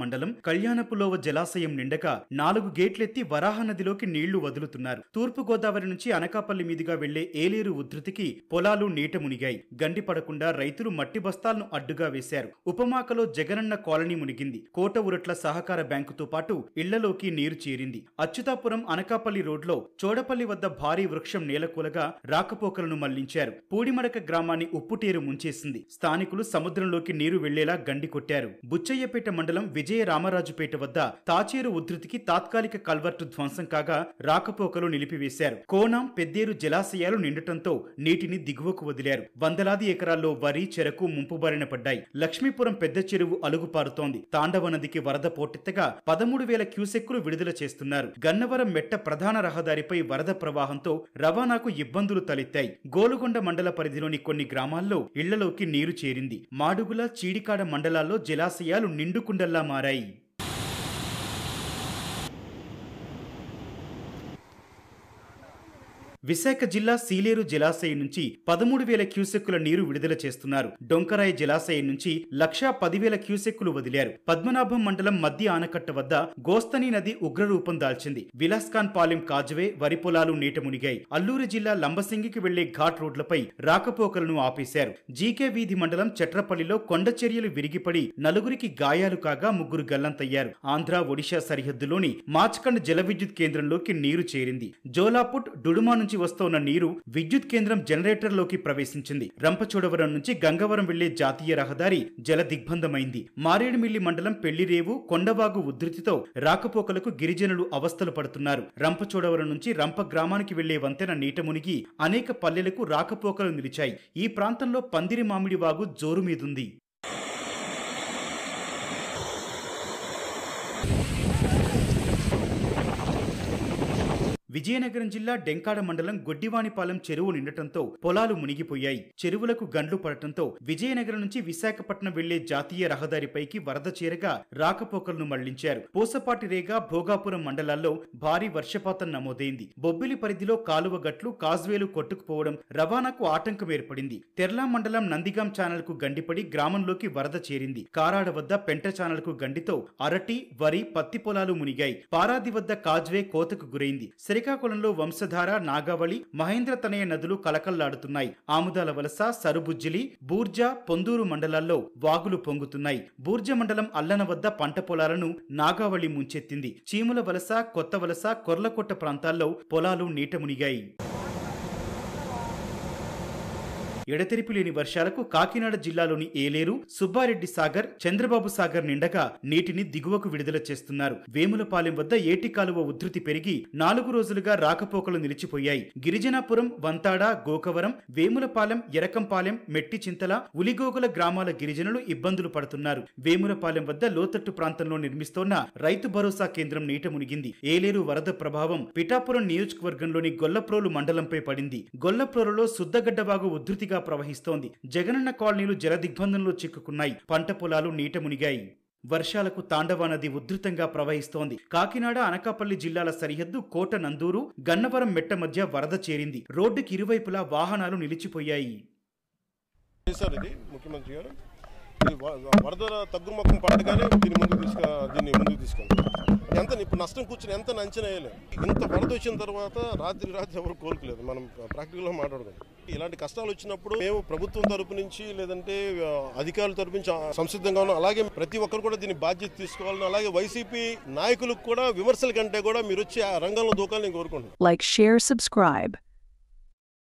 మండలం కళ్యాణపులోవ జలాశయం నిండగా 4 గేట్లెత్తి వరాహ నదిలోకి నీళ్లు వదులుతున్నారు. తూర్పు గోదావరి నుంచి అనకాపల్లి మీదుగా వెళ్లే ఏలేరు ఉధృతికి పొలాలు నీట మునిగాయి. గండి పడకుండా రైతులు మట్టి బస్తాలను అడ్డుగా వేశారు. ఉపమాకలో జగనన్న కాలనీ మునిగింది. కోట ఉరట్ల సహకార బ్యాంకుతో పాటు ఇళ్లలోకి నీరు చేరింది. అచ్యుతాపురం అనకాపల్లి రోడ్లో చోడపల్లి వద్ద భారీ వృక్షం నేలకూలగా రాకపోకలను మళ్లించారు. పూడిమడక గ్రామాన్ని ఉప్పుటేరు ముంచేసింది. స్థానికులు సముద్రంలోకి నీరు వెళ్లేలా గండి కొట్టారు. బుచ్చయ్యపేట మండలం విజయ రామరాజుపేట వద్ద తాచేరు ఉధృతికి తాత్కాలిక కల్వర్టు ధ్వంసం కాగా రాకపోకలు నిలిపివేశారు. కోనాం పెద్దేరు జలాశయాలు నిండటంతో నీటిని దిగువకు వదిలారు. వందలాది ఎకరాల్లో వరి, చెరకు ముంపుబారిన పడ్డాయి. లక్ష్మీపురం పెద్ద చెరువు అలుగుపారుతోంది. తాండవ నదికి వరద పోటెత్తగా 13,000 క్యూసెక్కులు విడుదల చేస్తున్నారు. గన్నవరం మెట్ట ప్రధాన రహదారిపై వరద ప్రవాహంతో రవాణాకు ఇబ్బందులు తలెత్తాయి. గోలుగొండ మండల పరిధిలోని కొన్ని గ్రామాల్లో ఇళ్లలోకి నీరు చేరింది. మాడుగుల, చీడికాడ మండలాల్లో జలాశయాలు నిండుకుండల్లా మారాయి. విశాఖ జిల్లా సీలేరు జలాశయం నుంచి 13,000 క్యూసెక్కుల నీరు విడుదల చేస్తున్నారు. డొంకరాయి జలాశయం నుంచి 1,10,000 క్యూసెక్కులు వదిలారు. పద్మనాభం మండలం మధ్య ఆనకట్ట వద్ద గోస్తని నది ఉగ్రరూపం దాల్చింది. విలాస్ఖాన్ పాలెం కాజువే, వరి పొలాలు నీట మునిగాయి. అల్లూరు జిల్లా లంబసింగికి వెళ్లే ఘాట్ రోడ్లపై రాకపోకలను ఆపేశారు. జీకే వీధి మండలం చట్రపల్లిలో కొండ చర్యలు విరిగిపడి 4 గాయాలు కాగా 3 గల్లంతయ్యారు. ఆంధ్ర, ఒడిశా సరిహద్దులోని మాచ్కండ్ జల విద్యుత్ కేంద్రంలోకి నీరు చేరింది. జోలాపుట్, డుడుమా నుంచి వస్తోన్న నీరు విద్యుత్ కేంద్రం జనరేటర్లోకి ప్రవేశించింది. రంపచోడవరం నుంచి గంగవరం వెళ్లే జాతీయ రహదారి జల దిగ్బంధమైంది. మారేడుమిల్లి మండలం పెళ్లిరేవు, కొండవాగు ఉధృతితో రాకపోకలకు గిరిజనులు అవస్థలు పడుతున్నారు. రంపచోడవరం నుంచి రంప గ్రామానికి వెళ్లే వంతెన నీట మునిగి అనేక పల్లెలకు రాకపోకలు నిలిచాయి. ఈ ప్రాంతంలో పందిరి మామిడి వాగు జోరు మీదుంది. విజయనగరం జిల్లా డెంకాడ మండలం గొడ్డివానిపాలెం చెరువు నిండటంతో పొలాలు మునిగిపోయాయి. చెరువులకు గండ్లు పడటంతో విజయనగరం నుంచి విశాఖపట్నం వెళ్లే జాతీయ రహదారిపైకి వరద చేరగా రాకపోకలను మళ్లించారు. పూసపాటి రేగ, భోగాపురం మండలాల్లో భారీ వర్షపాతం నమోదైంది. బొబ్బిలి పరిధిలో కాలువ గట్లు, కాజ్వేలు కొట్టుకుపోవడం రవాణాకు ఆటంకం ఏర్పడింది. తెర్లా మండలం నందిగాం ఛానల్ కు గండిపడి గ్రామంలోకి వరద చేరింది. కారాడ వద్ద పెంట ఛానల్ కు గండితో అరటి, వరి, పత్తి పొలాలు మునిగాయి. పారాది వద్ద కాజ్వే కోతకు గురైంది. శ్రీకాకుళంలో వంశధార, నాగావళి, మహేంద్ర తనయ నదులు కలకల్లాడుతున్నాయి. ఆముదాల వలస, సరుబుజ్జిలి, బూర్జా, పొందూరు మండలాల్లో వాగులు పొంగుతున్నాయి. బూర్జ మండలం అల్లన వద్ద పంట పొలాలను నాగావళి ముంచెత్తింది. చీముల వలస, కొత్త వలస, కొర్లకొట్ట ప్రాంతాల్లో పొలాలు నీట మునిగాయి. ఎడతెరిపి లేని వర్షాలకు కాకినాడ జిల్లాలోని ఏలేరు, సుబ్బారెడ్డి సాగర్, చంద్రబాబు సాగర్ నిండగా నీటిని దిగువకు విడుదల చేస్తున్నారు. వేములపాలెం వద్ద ఏటి కాలువ ఉధృతి పెరిగి 4 రోజులుగా రాకపోకలు నిలిచిపోయాయి. గిరిజనాపురం, వంతాడ, గోకవరం, వేములపాలెం, ఎరకంపాలెం, మెట్టి చింతల, ఉలిగోగుల గ్రామాల గిరిజనులు ఇబ్బందులు పడుతున్నారు. వేములపాలెం వద్ద లోతట్టు ప్రాంతంలో నిర్మిస్తోన్న రైతు భరోసా కేంద్రం నీట మునిగింది. ఏలేరు వరద ప్రభావం పిఠాపురం నియోజకవర్గంలోని గొల్లప్రోలు మండలంపై పడింది. గొల్లప్రోలులో సుద్దగడ్డవాగు ఉధృతిగా ప్రవహిస్తోంది. జగనన్న కాలనీలు జల దిగ్బంధంలో చిక్కుకున్నాయి. పంట పొలాలు నీట మునిగాయి. వర్షాలకు తాండవ నది ఉధృతంగా ప్రవహిస్తోంది. కాకినాడ, అనకాపల్లి జిల్లాల సరిహద్దు కోట నందూరు, గన్నవరం మెట్ట మధ్య వరద చేరింది. రోడ్డుకి ఇరువైపులా వాహనాలు నిలిచిపోయాయి. వరద తగ్గుముఖం పడగానే దీన్ని ముందుకు తీసుకెళ్తాం. ఎంత ఇప్పుడు నష్టం కూర్చొని ఎంత అంచనా వేయలేదు. ఇంత వరద వచ్చిన తర్వాత రాత్రి ఎవరు కోలుకోలేదు. మనం ప్రాక్టికల్గా మాట్లాడుకుంటాం. ఇలాంటి కష్టాలు వచ్చినప్పుడు మేము ప్రభుత్వం తరపు నుంచి లేదంటే అధికారుల తరపు నుంచి సంసిద్ధంగా ఉన్నాం. అలాగే ప్రతి ఒక్కరు కూడా దీన్ని బాధ్యత తీసుకోవాలని, అలాగే వైసీపీ నాయకులకు కూడా విమర్శల కంటే కూడా మీరు వచ్చి ఆ రంగంలో దూకాలని కోరుకుంటున్నాం. Like, share, subscribe.